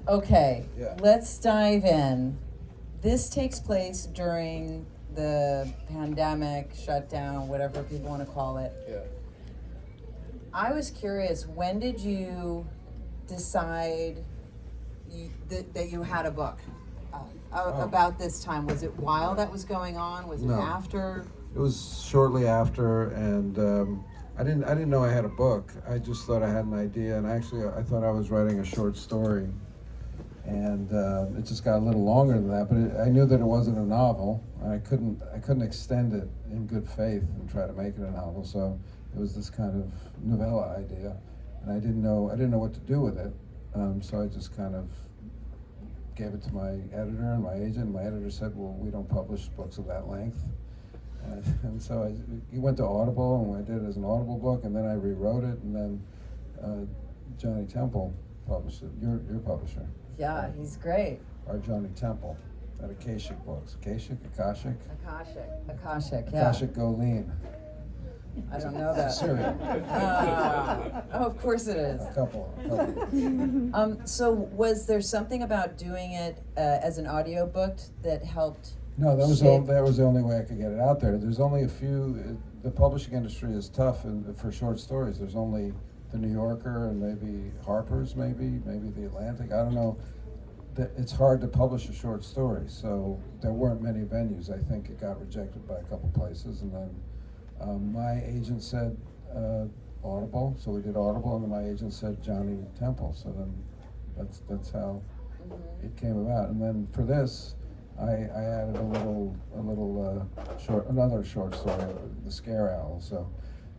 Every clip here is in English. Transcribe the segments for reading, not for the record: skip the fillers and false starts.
Okay, Yeah. let's dive in. This takes place during the pandemic, shutdown, whatever people want to call it. Yeah. I was curious, when did you decide that you had a book about this time? Was it while that was going on? Was it No. after? It was shortly after, and I didn't know I had a book. I just thought I had an idea, and actually I thought I was writing a short story, and it just got a little longer than that. But I knew that it wasn't a novel, and I couldn't extend it in good faith and try to make it a novel. So it was this kind of novella idea, and I didn't know what to do with it. So I just kind of gave it to my editor and my agent. My editor said, "Well, we don't publish books of that length." And so he went to Audible, and I did it as an Audible book, and then I rewrote it, and then Johnny Temple published it. Your publisher. Yeah, he's great. Our Johnny Temple at Akashic Books. Akashic? Akashic, yeah. Akashic Go Lean. I don't know that. Cereal. Oh, of course it is. A couple. So was there something about doing it as an audiobook that helped? No, that was shape- that was the only way I could get it out there. There's only a few. The publishing industry is tough for short stories. There's only the New Yorker and maybe Harper's, maybe the Atlantic. I don't know. It's hard to publish a short story, so there weren't many venues. I think it got rejected by a couple places, and then my agent said Audible, so we did Audible, and then my agent said Johnny Temple. So then that's how it came about. And then for this, I added another short story, The Scare Owl. So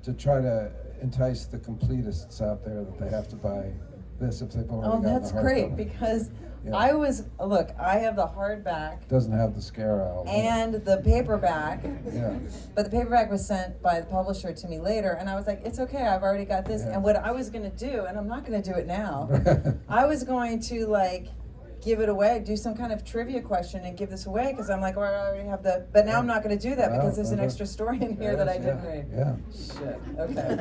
to try to entice the completists out there that they have to buy this if they've already Oh, gotten the that's hardcover. great, because Yeah. I have the hardback Doesn't have the Scare Owl. and the paperback, Yeah. but the paperback was sent by the publisher to me later, and I was like, it's okay, I've already got this. Yeah. And what I was going to do, and I'm not going to do it now, I was going to give it away, do some kind of trivia question and give this away, because I'm like, oh, I already have but now I'm not going to do that, No, because there's an no. extra story in here that I didn't read. Yeah. Shit, okay.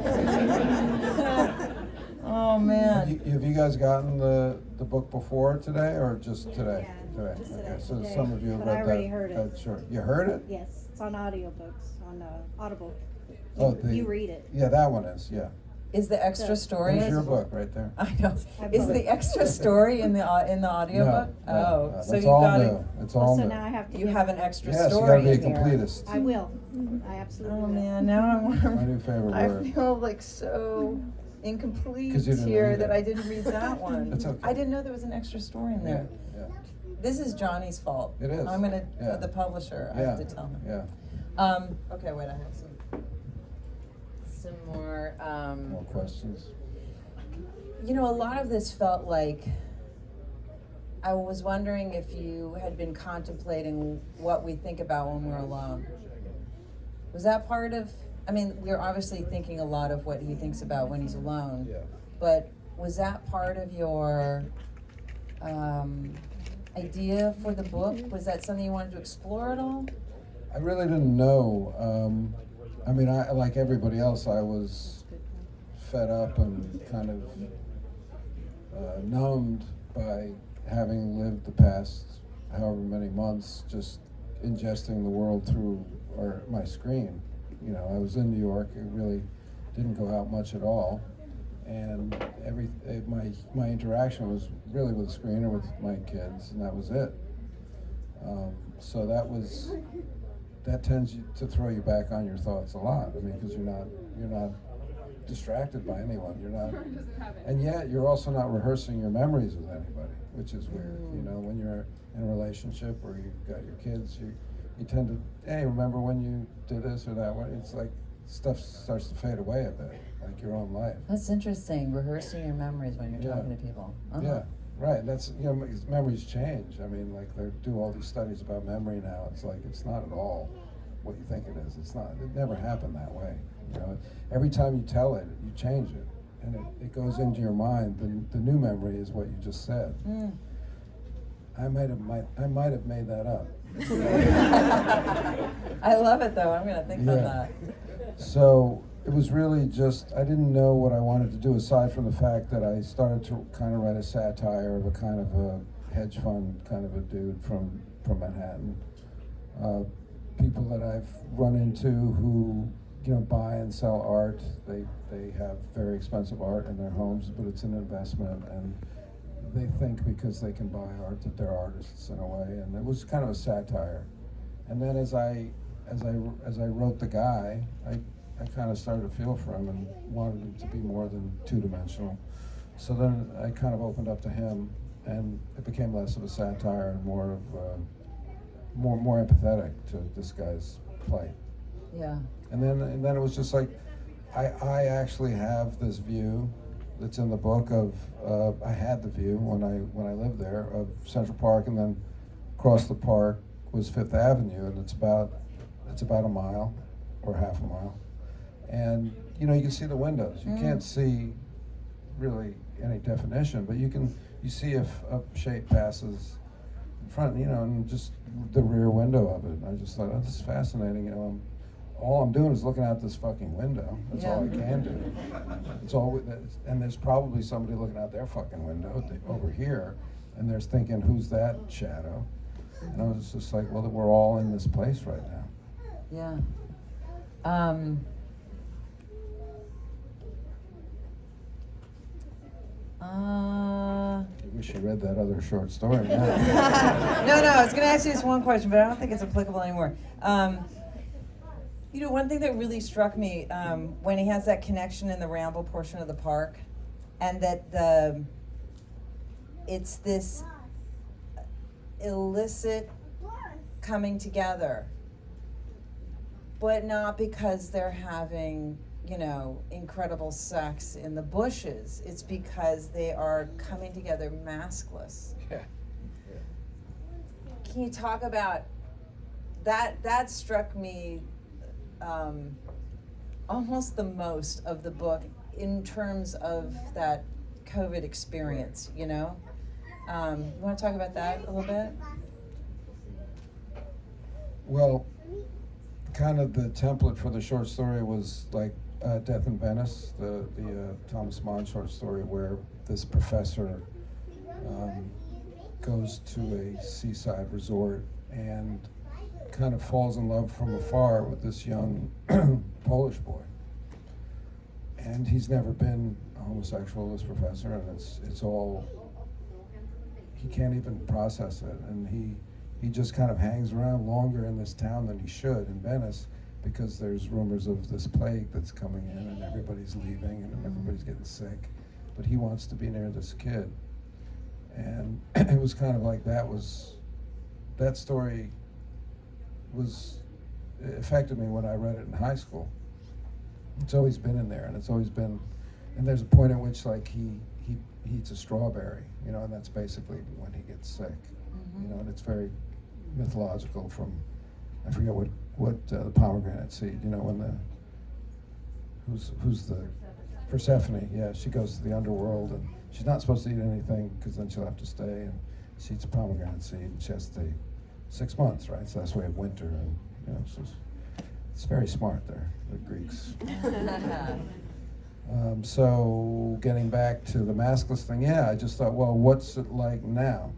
Oh, man. Have you guys gotten the book before today, or just today? Yeah, Today. just Okay. So today. some of you have But I read already that. heard it. That's sure. You heard it? Yes, it's on audiobooks, on Audible. Oh, You read it. Yeah, that one is. Yeah. Is the extra story? There's your book right there. I know. I Is bought the it. extra story in the audiobook? No, So that's you all got new. It's all So new. now I have to. You give have it- an extra Yes, you story gotta be a in here. completist. I will. I absolutely Oh will. man, now I want My new favorite I word. feel like so incomplete 'Cause you didn't here read that it. I didn't read that one. It's okay. I didn't know there was an extra story in Yeah, there. yeah. This is Johnny's fault. It is. I'm gonna, Yeah. the publisher, I Yeah. have to tell him. Yeah. Okay, wait, I have some more, More questions? you know, a lot of this felt like, I was wondering if you had been contemplating what we think about when we're alone. Was that part of, I mean, we're obviously thinking a lot of what he thinks about when he's alone, Yeah. but was that part of your idea for the book? Was that something you wanted to explore at all? I really didn't know. I mean, I like everybody else, I was fed up and kind of numbed by having lived the past however many months just ingesting the world through my screen. You know, I was in New York. It really didn't go out much at all, and my interaction was really with the screen or with my kids, and that was it. So that tends to throw you back on your thoughts a lot. I mean, because you're not distracted by anyone. You're not, and yet you're also not rehearsing your memories with anybody, which is weird. You know, when you're in a relationship or you've got your kids, you tend to, hey, remember when you did this or that one? It's like stuff starts to fade away a bit, like your own life. That's interesting, rehearsing your memories when you're Yeah. talking to people. Uh-huh. Yeah, right. That's, you know, memories change. I mean, like they do all these studies about memory now. It's like it's not at all what you think it is. It's not. It never happened that way. You know, every time you tell it, you change it, and it goes into your mind. The new memory is what you just said. Mm. I might have made that up. I love it though. I'm gonna think about that. So it was really just, I didn't know what I wanted to do aside from the fact that I started to kind of write a satire of a kind of a hedge fund kind of a dude from Manhattan. People that I've run into who, buy and sell art. They have very expensive art in their homes, but it's an investment, and they think because they can buy art that they're artists in a way. And it was kind of a satire. And then as I wrote the guy, I kind of started to feel for him and wanted him to be more than two-dimensional. So then I kind of opened up to him, and it became less of a satire and more of more empathetic to this guy's plight. Yeah. And then it was just like, I actually have this view that's in the book of I had the view when I lived there of Central Park, and then across the park was Fifth Avenue, and it's about a mile or half a mile, and you can see the windows. You can't see really any definition, but you see if a shape passes in front, and just the rear window of it. And I just thought, oh, this is fascinating. All I'm doing is looking out this fucking window. That's all I can do. It's all, and there's probably somebody looking out their fucking window over here, and they're thinking, who's that shadow? And I was just like, well, we're all in this place right now. Yeah. I wish you read that other short story. No, I was going to ask you this one question, but I don't think it's applicable anymore. One thing that really struck me when he has that connection in the ramble portion of the park, and that it's this illicit coming together, but not because they're having, incredible sex in the bushes. It's because they are coming together maskless. Yeah. Can you talk about that? That struck me almost the most of the book in terms of that COVID experience, You want to talk about that a little bit? Well, kind of the template for the short story was like Death in Venice, the Thomas Mann short story, where this professor goes to a seaside resort and kind of falls in love from afar with this young Polish boy. And he's never been a homosexual, this professor, and it's all, he can't even process it. And he just kind of hangs around longer in this town than he should in Venice, because there's rumors of this plague that's coming in, and everybody's leaving and everybody's getting sick. But he wants to be near this kid. And it was kind of like that story it affected me when I read it in high school. It's always been in there, and it's always been, and there's a point at which like he eats a strawberry, and that's basically when he gets sick, and it's very mythological from, I forget what the pomegranate seed, when who's the Persephone, yeah, she goes to the underworld, and she's not supposed to eat anything because then she'll have to stay, and she eats a pomegranate seed, and she has to stay 6 months, right? So that's why we have winter, and it's very smart there, the Greeks. So getting back to the maskless thing, I just thought, well, what's it like now?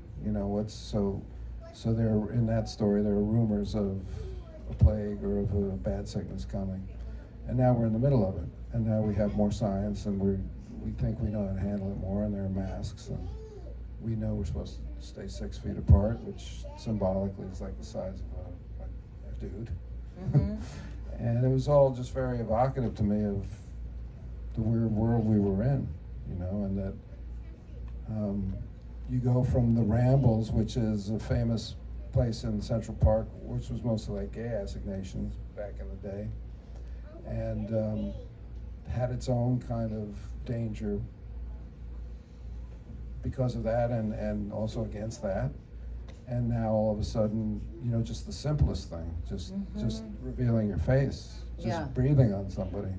So there, in that story, there are rumors of a plague or of a bad sickness coming, and now we're in the middle of it, and now we have more science, and we think we know how to handle it more, and there are masks, and we know we're supposed to stay 6 feet apart, which symbolically is like the size of a dude. Mm-hmm. And it was all just very evocative to me of the weird world we were in, and that you go from the Rambles, which is a famous place in Central Park, which was mostly like gay assignations back in the day, and had its own kind of danger because of that, and also against that. And now all of a sudden, just the simplest thing, just revealing your face, just breathing on somebody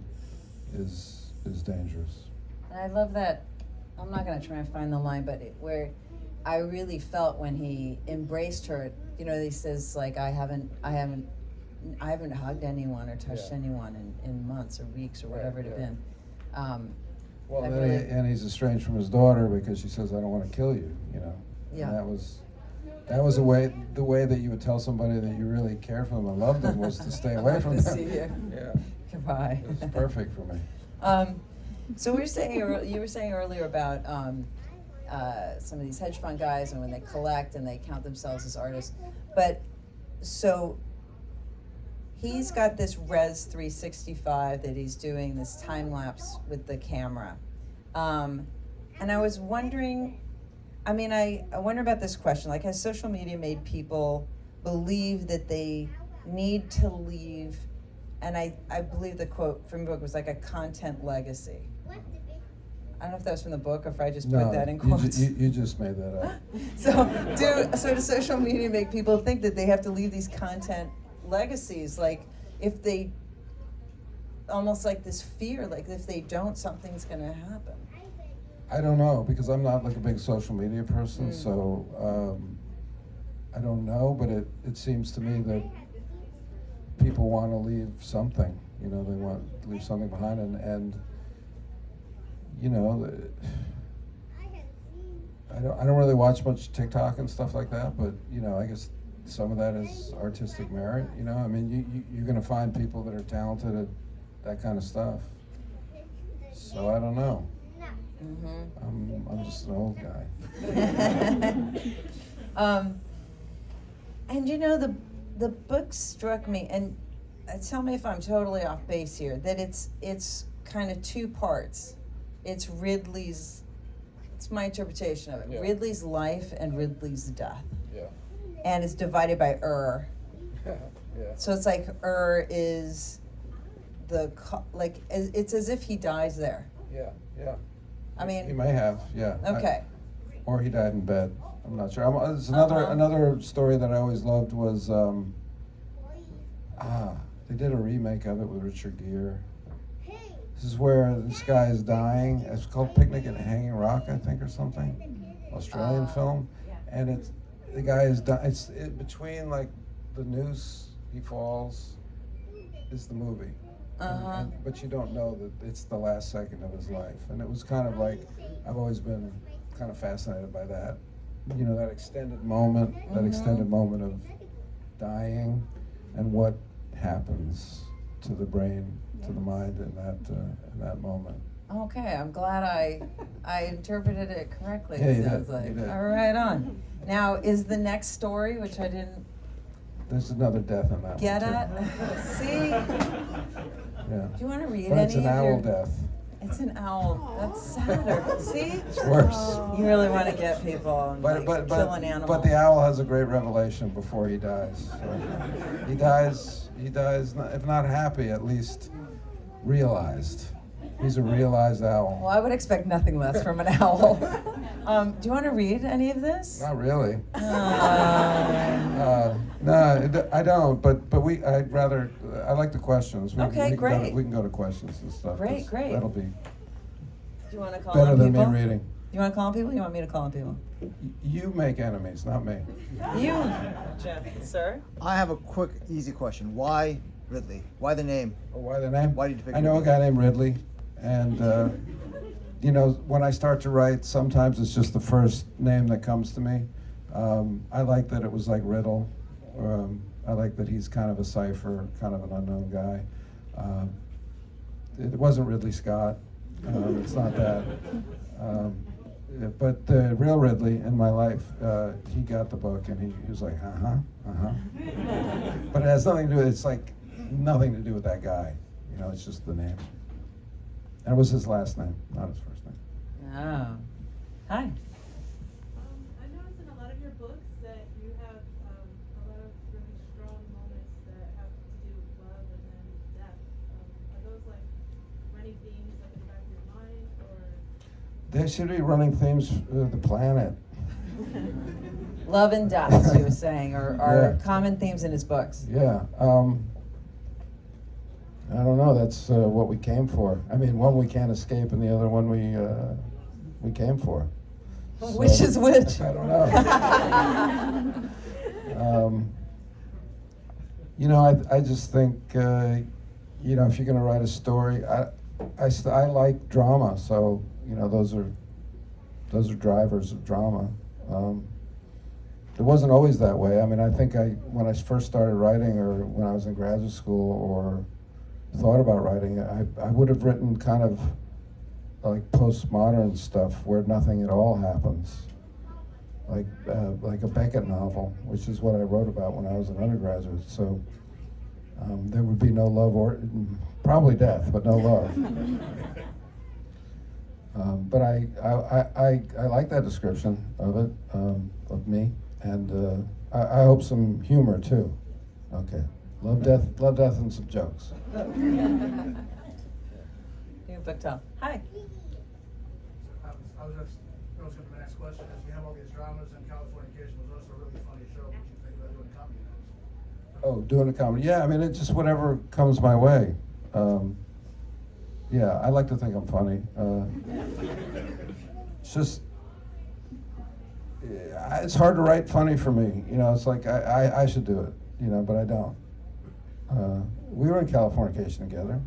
is dangerous. And I love that. I'm not going to try and find the line, but where I really felt when he embraced her, he says, like, I haven't I haven't hugged anyone or touched Yeah. anyone in months or weeks or whatever it had yeah. been. Well, I and, really- and he's estranged from his daughter because she says, "I don't want to kill you," you know. Yeah. And that was the way that you would tell somebody that you really cared for them and loved them was to stay away from to them. see you. Yeah, Goodbye. it was perfect for me. So you were saying earlier about some of these hedge fund guys and when they collect and they count themselves as artists, but so he's got this Res 365 that he's doing this time lapse with the camera, and I was wondering. I mean, I wonder about this question. Like, has social media made people believe that they need to leave? And I believe the quote from the book was like a content legacy. I don't know if that was from the book or if I just put that in quotes. You just made that up. So does social media make people think that they have to leave these content legacies? Like, if they, almost like this fear, like if they don't, something's going to happen. I don't know, because I'm not like a big social media person, so I don't know, but it seems to me that people want to leave something, you know, they want to leave something behind, and you know, I don't really watch much TikTok and stuff like that, but you know, I guess some of that is artistic merit, you know, I mean, you're going to find people that are talented at that kind of stuff, so I don't know. Mm-hmm. I'm just an old guy. And you know, the book struck me, and tell me if I'm totally off base here, that it's kind of two parts. It's Ridley's, it's my interpretation of it, Yeah. Ridley's life and Ridley's death. Yeah. And it's divided by Yeah. So it's like is it's as if he dies there. Yeah. Yeah. He I mean, may have, yeah. okay. Or he died in bed. I'm not sure. There's Uh-huh. another story that I always loved was they did a remake of it with Richard Gere. This is where this guy is dying. It's called Picnic at Hanging Rock, I think, or something. Australian film, and the guy is dying. It's between like the noose, he falls, is the movie. Uh-huh. But you don't know that it's the last second of his life. And it was kind of like, I've always been kind of fascinated by that. You know, that extended moment, of dying and what happens to the brain, to the mind in that moment. Okay, I'm glad I interpreted it correctly. Yeah, it you sounds did, like. you did. All right, on. Now, is the next story, which I didn't There's another death in that get one, at, too. see? Yeah. Do you want to read But any it's an of owl your... death. It's an owl. That's sadder. See? It's worse. You really want to get people and kill an animal. But the owl has a great revelation before he dies. So he dies, if not happy, at least realized. He's a realized owl. Well, I would expect nothing less from an owl. Do you want to read any of this? Not really. Um, No, I don't. But I like the questions. Okay, great. We can go to questions and stuff. 'cause Great, great. That'll be do you want to call better on than me people? reading. You want to call on people? You want me to call on people? You make enemies, not me. You, Jeff, sir. I have a quick, easy question. Why Ridley? Why the name? Why the name? Why did you pick I know a Ridley? guy named Ridley, and you know, when I start to write, sometimes it's just the first name that comes to me. I like that it was like Riddle. I like that he's kind of a cipher, kind of an unknown guy. It wasn't Ridley Scott. It's not that. But the real Ridley in my life, he got the book and he was like, But it has nothing to do. It's like nothing to do with that guy. You know, it's just the name. And it was his last name, not his first name. Oh. Hi. I noticed in a lot of your books that you have a lot of really strong moments that have to do with love and then death. Are those like running themes like in the back of your mind, or? There should be running themes of the planet. Love and death, as he was saying, are Yeah. common themes in his books. Yeah. I don't know. That's what we came for. I mean, one we can't escape, and the other one we came for. Which So, is which? I don't know. You know, I just think, you know, if you're going to write a story, I like drama, so, you know, those are drivers of drama. It wasn't always that way. I mean, I think when I first started writing, or when I was in graduate school, or thought about writing, I would have written kind of like postmodern stuff where nothing at all happens, like a Beckett novel, which is what I wrote about when I was an undergraduate. So there would be no love, or probably death, but no love. But I like that description of it, of me, and I hope some humor too. Okay, love, death, and some jokes. You booked up. Hi. I was going to my next question is, you have all these dramas, and Californication was also a really funny show. What you think about doing comedy now? Oh, doing a comedy? Yeah, I mean, it's just whatever comes my way. Yeah, I like to think I'm funny. It's just, it's hard to write funny for me. You know, it's like I should do it, you know, but I don't. We were in Californication together.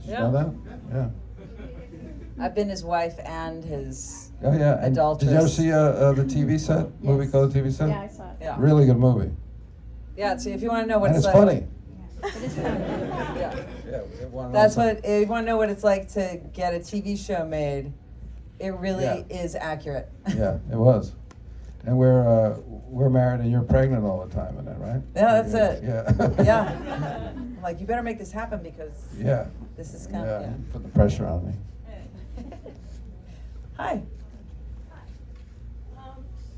Did you know that? Yeah. I've been his wife and his Oh yeah. And adulteress. did you ever see the TV set? Movie Yes. called The TV Set? Yeah, I saw it. Yeah. Really good movie. Yeah, so if you want to know what And it's like, funny. It is fun. Yeah. Yeah, it won That's all- what, if you want to know what it's like to get a TV show made, it really Yeah. is accurate. Yeah, it was. And we're married, and you're pregnant all the time, isn't it, right? Yeah, that's it. Yeah. Yeah. I'm like, you better make this happen because Yeah. this is kind Yeah. of, Put the pressure on me. Hi.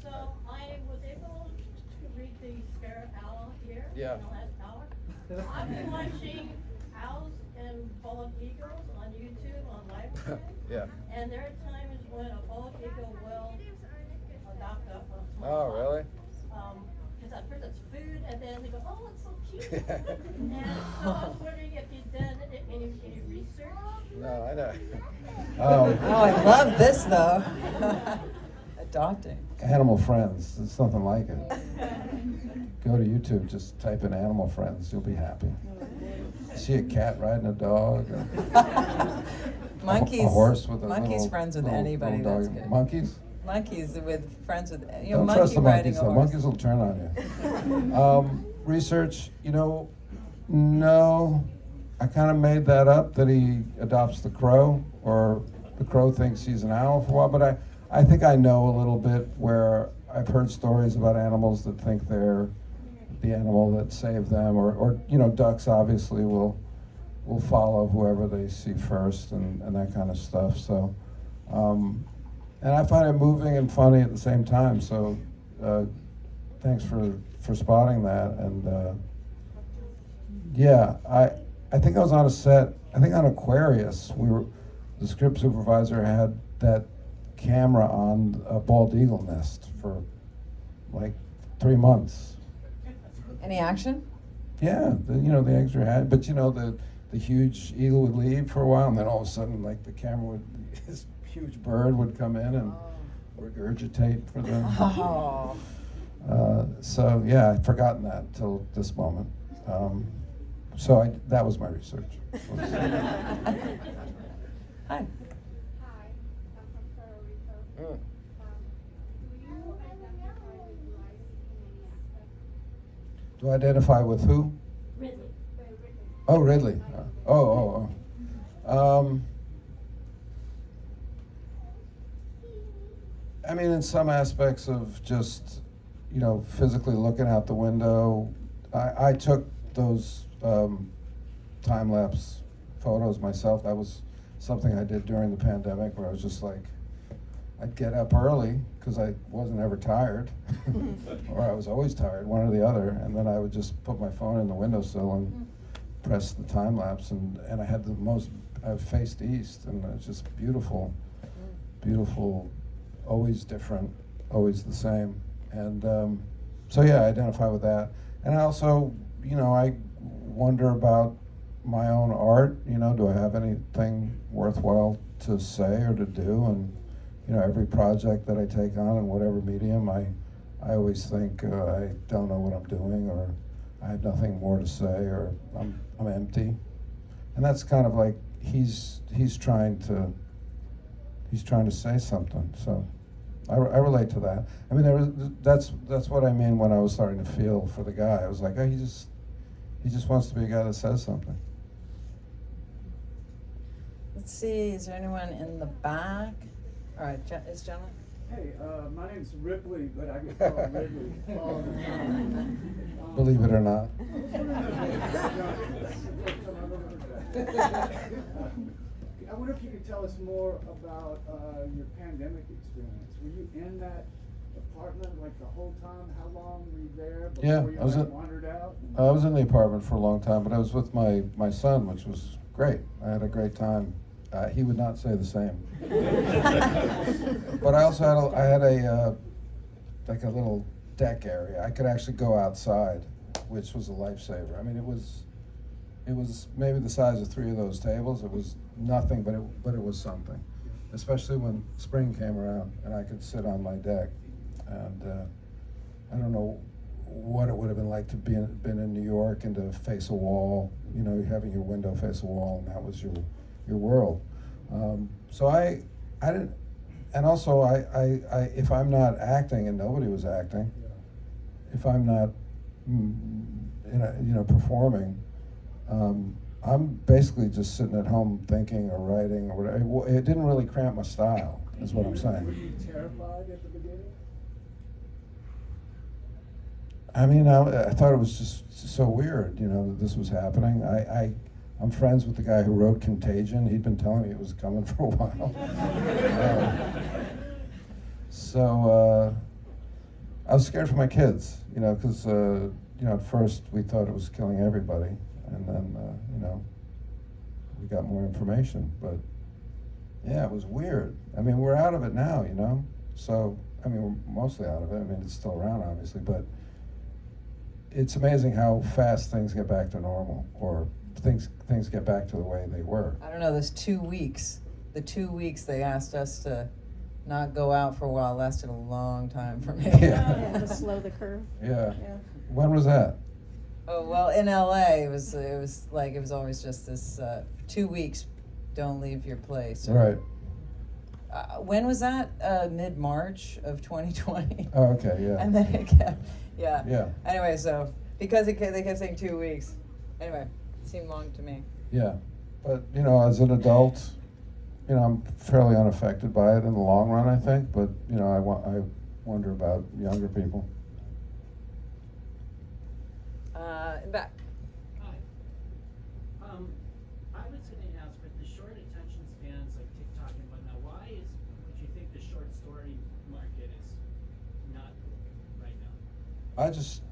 So I was able to read the spare owl here Yeah. in the last hour. I've been watching owls and bald eagles on YouTube on live stream. Yeah. And there are times when a bald eagle will adopt a small Oh, fox. really? Because at first it's food, and then they go, oh, it's so cute. And so I was wondering if you'd done any research. No, I know. Oh, I love this though. Adopting. Animal Friends. It's nothing like it. Go to YouTube, just type in Animal Friends. You'll be happy. See a cat riding a dog. Or Monkeys. A horse with a monkeys little, friends with little- anybody. little That's dog. good. Monkeys? Monkeys with friends with Don't monkey trust the riding monkeys. a The horse. monkeys will turn on you. Research, you know, no. I kind of made that up, that he adopts the crow, or the crow thinks he's an owl for a while. But I think I know a little bit, where I've heard stories about animals that think they're the animal that saved them, or you know, ducks obviously will follow whoever they see first, and that kind of stuff. So, and I find it moving and funny at the same time. So, thanks for spotting that. And yeah, I think I was on a set. I think on Aquarius, the script supervisor had that camera on a bald eagle nest for like 3 months. Any action? Yeah, the eggs were hatched, but the huge eagle would leave for a while, and then all of a sudden, like, the camera this huge bird would come in and regurgitate for them. Oh. So yeah, I'd forgotten that till this moment. So that was my research. Hi. Hi, I'm from Puerto Rico. Mm. Do you identify with life in any aspect? Do I identify with who? Ridley. Oh, Ridley. Oh. I mean, in some aspects of just, physically looking out the window. I took those time-lapse photos myself. That was something I did during the pandemic, where I was just like, I'd get up early because I wasn't ever tired, or I was always tired, one or the other, and then I would just put my phone in the windowsill and press the time lapse, and I had I faced east, and it was just beautiful, always different, always the same, and so yeah, I identify with that, and I also, I wonder about my own art. Do I have anything worthwhile to say or to do? And every project that I take on in whatever medium, I always think I don't know what I'm doing, or I have nothing more to say, or I'm empty. And that's kind of like he's trying to say something. So I relate to that. I mean, that's what I mean when I was starting to feel for the guy. I was like, oh, he just wants to be a guy that says something. Let's see, is there anyone in the back? All right, is gentleman? Hey, my name's Ripley, but I get called Ridley all the time. Believe it or not. I wonder if you could tell us more about your pandemic experience. Were you in that apartment like the whole time? How long were you there before Yeah, you wandered out? I was in the apartment for a long time, but I was with my son, which was great. I had a great time. He would not say the same. But I also had a like a little deck area. I could actually go outside, which was a lifesaver. I mean, it was maybe the size of 3 of those tables. It was nothing, but it was something. Especially when spring came around and I could sit on my deck. And I don't know what it would have been like to been in New York and to face a wall. You know, having your window face a wall, and that was your world. So I didn't, and also I if I'm not acting and nobody was acting, if I'm not performing, I'm basically just sitting at home thinking or writing or whatever. It didn't really cramp my style, is what I'm saying. Were you terrified at the beginning? I mean, I thought it was just so weird, that this was happening. I'm friends with the guy who wrote Contagion. He'd been telling me it was coming for a while. So I was scared for my kids, because at first we thought it was killing everybody, and then we got more information. But yeah, it was weird. I mean, we're out of it now, So I mean, we're mostly out of it. I mean, it's still around, obviously, but it's amazing how fast things get back to normal, or things get back to the way they were. I don't know, those 2 weeks, the 2 weeks they asked us to not go out for a while lasted a long time for me. Yeah. To slow the curve. Yeah. Yeah. When was that? Oh, well, in LA, it was always just this 2 weeks, don't leave your place. Right. When was that? Mid-March of 2020. Oh, okay, yeah. And then it kept, yeah. Yeah. Anyway, so, because they kept saying 2 weeks. Anyway, it seemed long to me. Yeah. But, as an adult, I'm fairly unaffected by it in the long run, I think. But, I wonder about younger people. In back. Hi. I was going to ask, with the short attention spans like TikTok and whatnot, why would you think the short story market is not right now? I just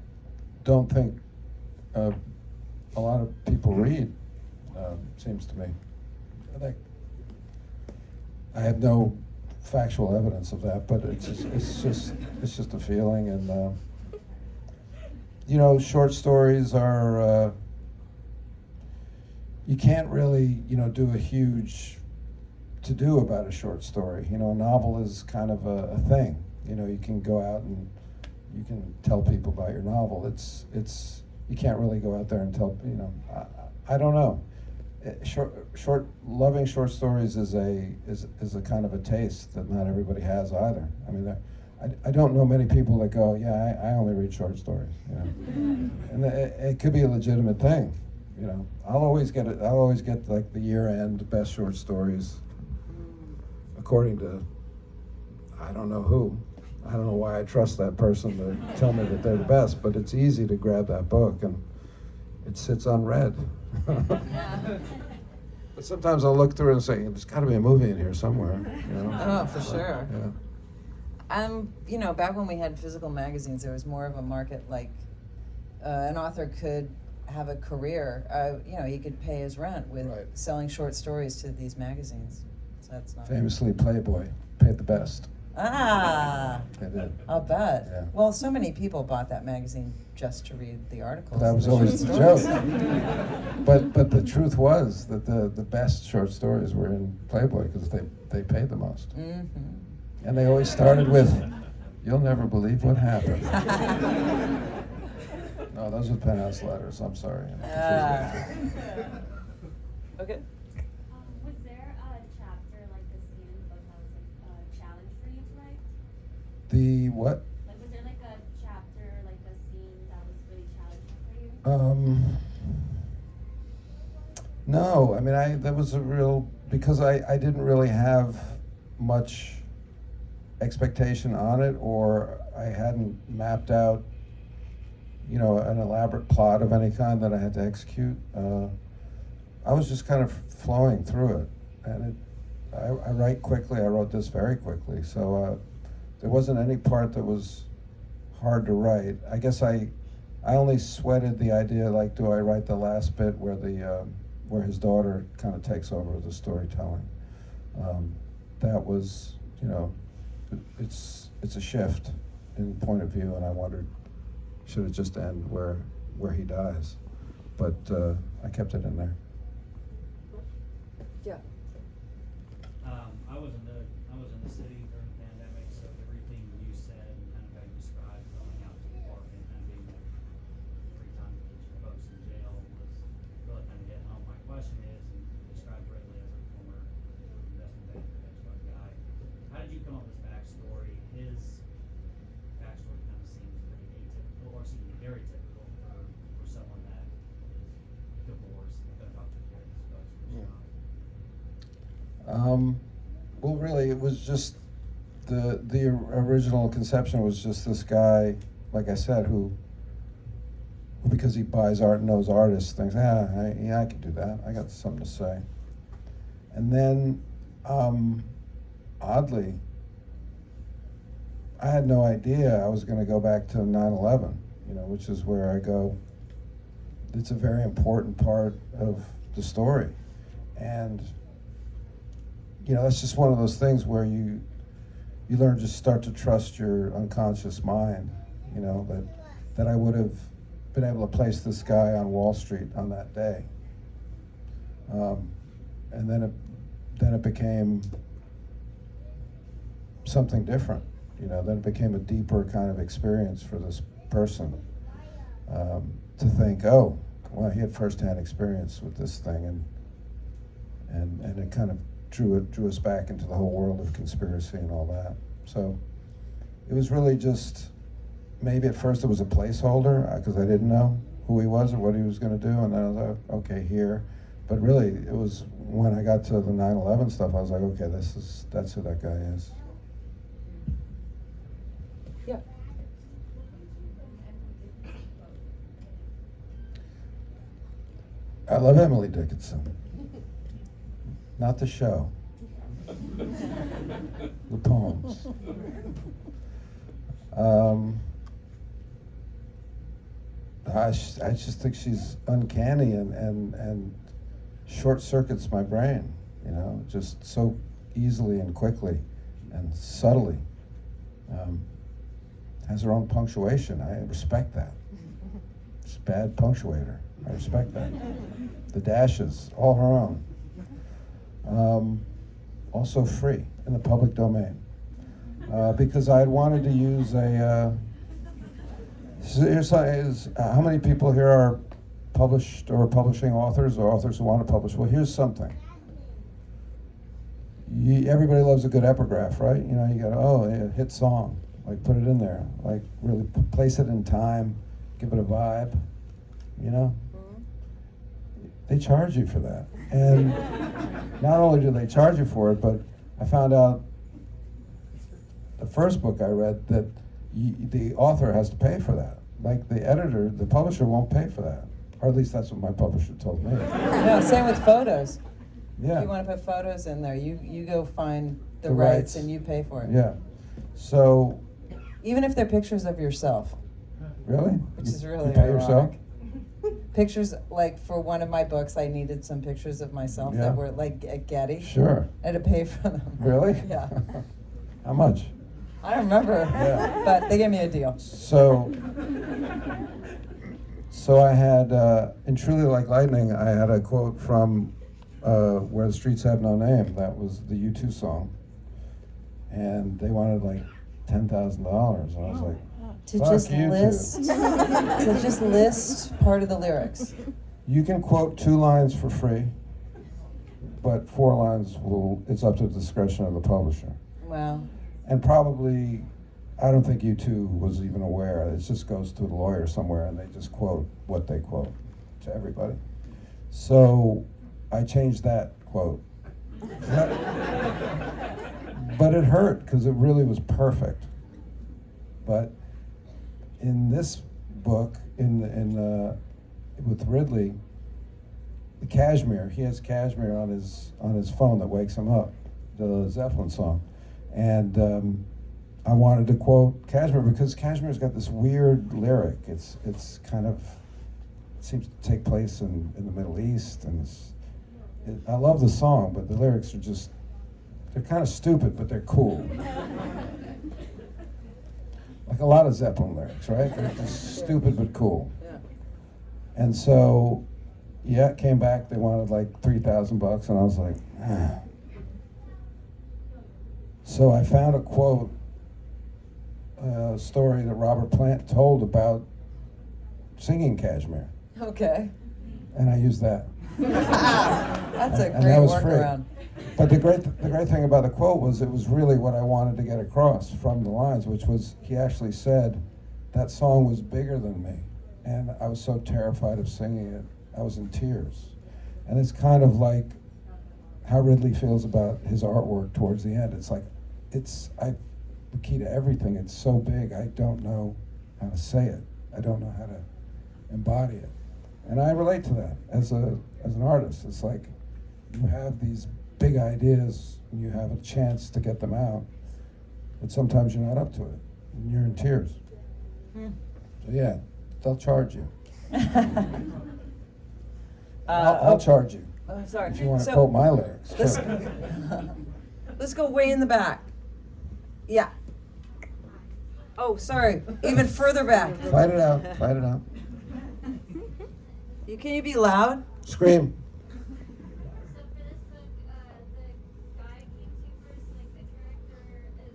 don't think a lot of people read, seems to me. I have no factual evidence of that, but it's just a feeling. And short stories are you can't really do a huge to do about a short story. A novel is kind of a thing. You can go out and you can tell people about your novel. It's you can't really go out there and tell. I don't know. Loving short stories is a kind of a taste that not everybody has either. I mean, I don't know many people that go, yeah, I only read short stories. And it could be a legitimate thing. I'll always get like the year-end best short stories, according to I don't know who. I don't know why I trust that person to tell me that they're the best, but it's easy to grab that book and it sits unread. But sometimes I'll look through it and say, there's got to be a movie in here somewhere. Oh, for sure. Yeah. Back when we had physical magazines, there was more of a market, like an author could have a career. He could pay his rent with Right. selling short stories to these magazines. So that's not Famously, Playboy paid the best. Ah, They did. I'll bet. Yeah. Well, so many people bought that magazine just to read the articles. But that and was the always short the stories. joke. But the truth was that the best short stories were in Playboy because they paid the most. Mm-hmm. And they always started with, "You'll never believe what happened." No, those are penthouse letters. I'm sorry. Okay. Was there a chapter, like the scene in the book, that was like a challenge for you to write? The what? Like, was there like a chapter, like a scene that was really challenging for you? No, I mean, that was a real, because I didn't really have much expectation on it, or I hadn't mapped out, an elaborate plot of any kind that I had to execute. I was just kind of flowing through it, and I write quickly. I wrote this very quickly, so there wasn't any part that was hard to write. I guess I only sweated the idea, like, do I write the last bit where his daughter kind of takes over the storytelling? That was, it's a shift in point of view, and I wondered, should it just end where he dies? But I kept it in there. Yeah. I was in the city during the pandemic, so everything you said and kind of how you described going out to the park and kind of being like free time with folks in jail was really kind of hitting home. My question is, and you described Ridley as a former investment banker, hedge fund guy. How did you come up with this backstory? His backstory kind of seems pretty atypical, or seems very typical for someone that is divorced, been about to get exposed to his job. Well, really, it was just the original conception was just this guy, like I said, who because he buys art and knows artists, thinks, I can do that. I got something to say. And then, oddly, I had no idea I was going to go back to 9/11, which is where I go. It's a very important part of the story, and that's just one of those things where you learn to start to trust your unconscious mind, that I would have been able to place this guy on Wall Street on that day. And then it became something different, then it became a deeper kind of experience for this person, to think, oh, well, he had firsthand experience with this thing, and it kind of drew us back into the whole world of conspiracy and all that. So it was really just, maybe at first it was a placeholder because I didn't know who he was or what he was going to do, and then I was like, okay, here. But really, it was when I got to the 9/11 stuff, I was like, okay, that's who that guy is. Yeah. I love Emily Dickinson. Not the show. The poems. I just think she's uncanny and short circuits my brain, just so easily and quickly and subtly. Has her own punctuation. I respect that. She's a bad punctuator. I respect that. The dashes, all her own. Also free in the public domain, because I had wanted to use how many people here are published or publishing authors or authors who want to publish? Well, here's something. Everybody loves a good epigraph, right? You got, a hit song, like put it in there, like really place it in time, give it a vibe, They charge you for that. And not only do they charge you for it, but I found out the first book I read that the author has to pay for that. Like the editor, the publisher won't pay for that. Or at least that's what my publisher told me. No, same with photos. Yeah. If you want to put photos in there, you go find the The rights rights. and you pay for it. Yeah. So, Even if they're pictures of yourself, really? which is really You pay ironic. yourself? Pictures, like for one of my books, I needed some pictures of myself Yeah. that were like at Getty. Sure. I had to pay for them. Really? Yeah. How much? I don't remember, Yeah. but they gave me a deal. So I had, in Truly Like Lightning, I had a quote from Where the Streets Have No Name. That was the U2 song. And they wanted like $10,000. And I was like, To Fuck just you two. list, to just list part of the lyrics. You can quote 2 lines for free, but 4 lines it's up to the discretion of the publisher. Wow. And probably, I don't think U2 was even aware. It just goes to the lawyer somewhere and they just quote what they quote to everybody. So I changed that quote. But it hurt because it really was perfect. But in this book, with Ridley, the Cashmere, he has Cashmere on his phone that wakes him up, the Zeppelin song. And I wanted to quote Cashmere because Cashmere's got this weird lyric. It's kind of, it seems to take place in the Middle East, and I love the song, but the lyrics are just, they're kind of stupid, but they're cool. Like a lot of Zeppelin lyrics, right? They're just stupid but cool. Yeah. And so, yeah, it came back, they wanted like $3,000, and I was like, ah. So I found a quote, a story that Robert Plant told about singing Cashmere, Okay. and I used that. That's a And great that was free. workaround. But the great thing about the quote was it was really what I wanted to get across from the lines, which was he actually said that song was bigger than me, and I was so terrified of singing it, I was in tears. And it's kind of like how Ridley feels about his artwork towards the end. It's like, the key to everything, it's so big, I don't know how to say it. I don't know how to embody it. And I relate to that as an artist. It's like you have these big ideas and you have a chance to get them out, but sometimes you're not up to it and you're in tears. So yeah, they'll charge you. I'll charge you Oh, sorry. if you want to So, quote my lyrics. Let's, Sure. let's go way in the back. Yeah. Oh, sorry. Even further back. Fight it out. Fight it out. Can you be loud? Scream. So for this book, the guy came to you first, like the character, is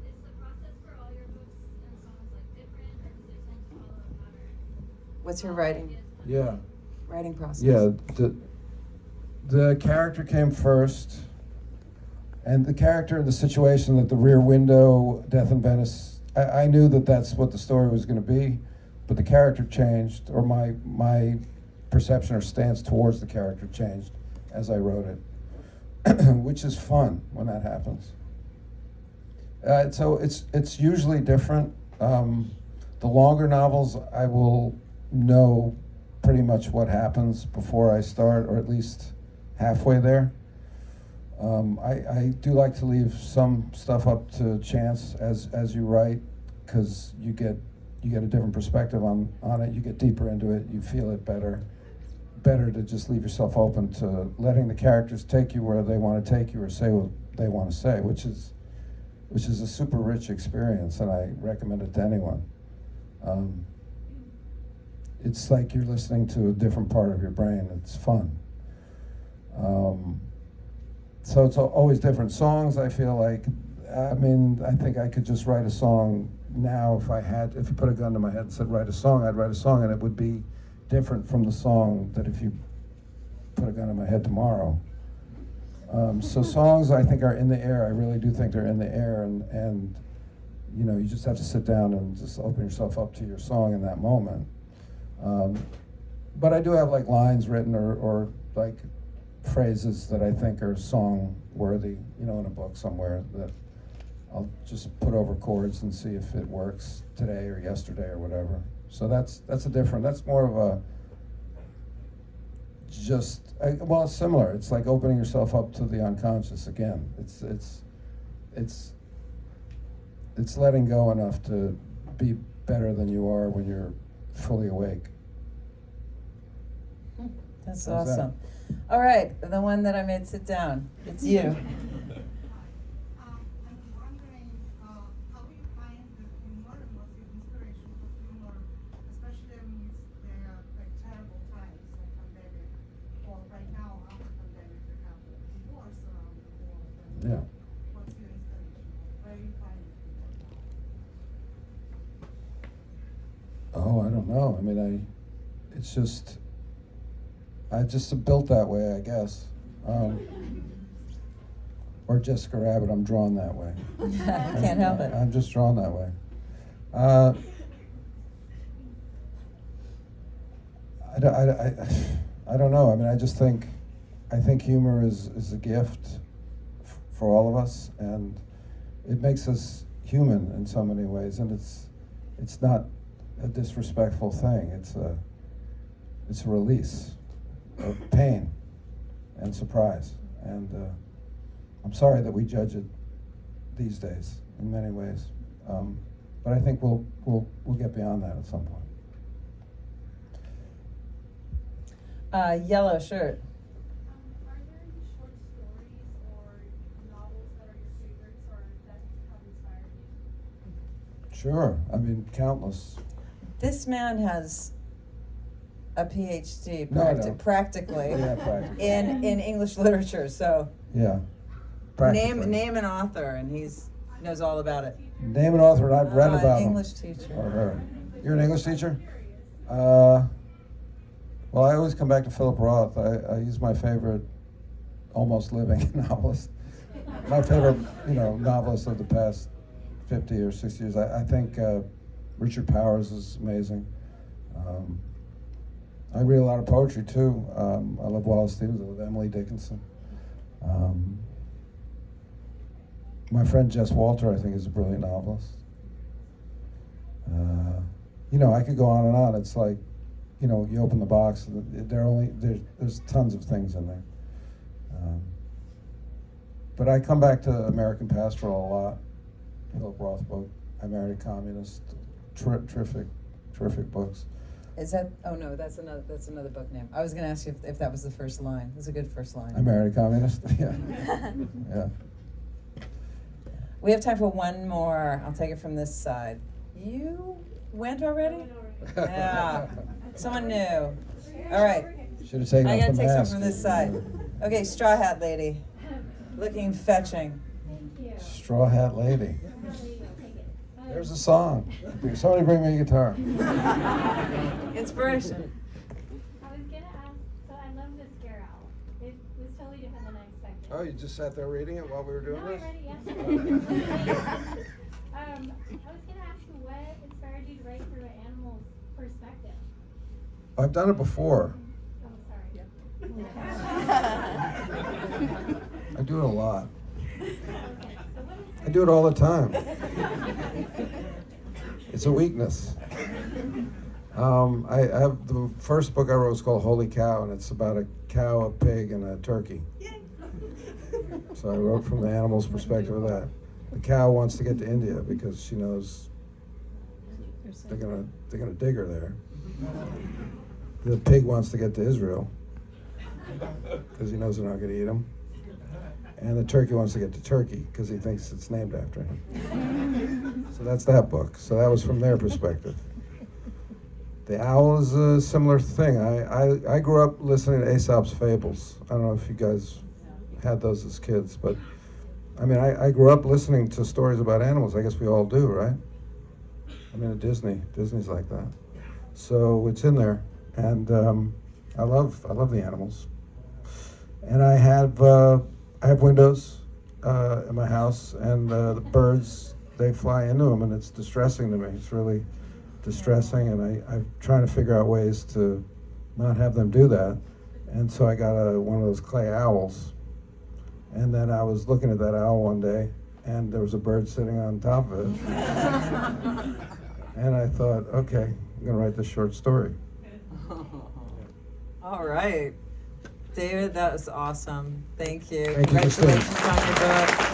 the process for all your books and songs like different, or does it tend to follow a pattern? What's your writing Yeah. process? Yeah. The character came first, and the character in the situation at the Rear Window, Death in Venice, I knew that that's what the story was going to be, but the character changed, or my perception or stance towards the character changed as I wrote it, which is fun when that happens. So it's usually different. The longer novels, I will know pretty much what happens before I start, or at least halfway there. I do like to leave some stuff up to chance as you write, because you get a different perspective on it. You get deeper into it. You feel it better. Better to just leave yourself open to letting the characters take you where they want to take you, or say what they want to say, which is a super rich experience, and I recommend it to anyone. It's like you're listening to a different part of your brain. It's fun. So it's always different. Songs, I feel like, I think I could just write a song now if you put a gun to my head and said write a song, I'd write a song, and it would be different from the song that if you put a gun to my head tomorrow. So songs, I think, are in the air. I really do think they're in the air, and you just have to sit down and just open yourself up to your song in that moment. But I do have like lines written or like phrases that I think are song worthy, in a book somewhere that I'll just put over chords and see if it works today or yesterday or whatever. So that's more of a it's similar. It's like opening yourself up to the unconscious again. It's letting go enough to be better than you are when you're fully awake. That's How's that? awesome. All right, the one that I made sit down. It's you. I'm wondering, how do you find the humor and what's your inspiration for humor, especially when there are like terrible times, like pandemic, or right now after pandemic, we have wars around the world. Yeah. What's your inspiration? Where do you find it? don't know. I mean, it's just, I just am built that way, I guess. Or Jessica Rabbit, I'm drawn that way. Can't help it. I'm just drawn that way. I don't know. I mean, I think humor is a gift for all of us, and it makes us human in so many ways. And it's not a disrespectful thing. It's a release of pain and surprise. And I'm sorry that we judge it these days in many ways, but I think we'll get beyond that at some point. Yellow shirt. Are there any short stories or novels that are your favorites or that have inspired you? Sure. I mean, countless. This man has a PhD No, I don't. practically Yeah, practically. in English literature. So Yeah. Practically. name an author, and he's knows all about it. Name an author, and I've read about him. English teacher. Or her. You're an English teacher? Well, I always come back to Philip Roth. I use my favorite almost living novelist. My favorite, novelist of the past 50 or 60 years. I think Richard Powers is amazing. I read a lot of poetry too. I love Wallace Stevens. I love Emily Dickinson. My friend Jess Walter, I think, is a brilliant novelist. I could go on and on. It's like, you open the box, there's tons of things in there. But I come back to American Pastoral a lot. Philip Roth book, I Married a Communist. Terrific books. Is that? Oh no, that's another book name. I was going to ask you if that was the first line. That's a good first line. I Married a Communist. Yeah. Yeah. We have time for one more. I'll take it from this side. You went already? Yeah. Someone new. All right. Should have taken I off gotta the take mask. some from this side. Okay, straw hat lady. Looking fetching. Thank you. Straw Hat Lady. Really, take it. There's a song. Somebody bring me a guitar. Inspiration. I was gonna ask, so I love the Scare Owl. It was totally different than I expected. Oh, you just sat there reading it while we were doing No, I this? read it yesterday. I was gonna ask you what inspired you to write through an animal's perspective. I've done it before. Oh, sorry. I do it a lot. Okay, so what I do it all the time. It's a weakness. I have the first book I wrote was called Holy Cow, and it's about a cow, a pig, and a turkey. So I wrote from the animal's perspective of that. The cow wants to get to India because she knows they're gonna dig her there. The pig wants to get to Israel because he knows they're not gonna eat him. And the turkey wants to get to Turkey because he thinks it's named after him. So that's that book. So that was from their perspective. The owl is a similar thing. I grew up listening to Aesop's fables. I don't know if you guys had those as kids, but I mean, I grew up listening to stories about animals. I guess we all do, right? I mean, Disney's like that. So it's in there, and I love the animals. And I have windows in my house, and the birds, they fly into them, and it's distressing to me. It's really distressing, and I'm trying to figure out ways to not have them do that. And so I got one of those clay owls, and then I was looking at that owl one day, and there was a bird sitting on top of it. And I thought, okay, I'm gonna write this short story. All right. David, that was awesome. Thank you. Thank you, Justine. Congratulations on your book.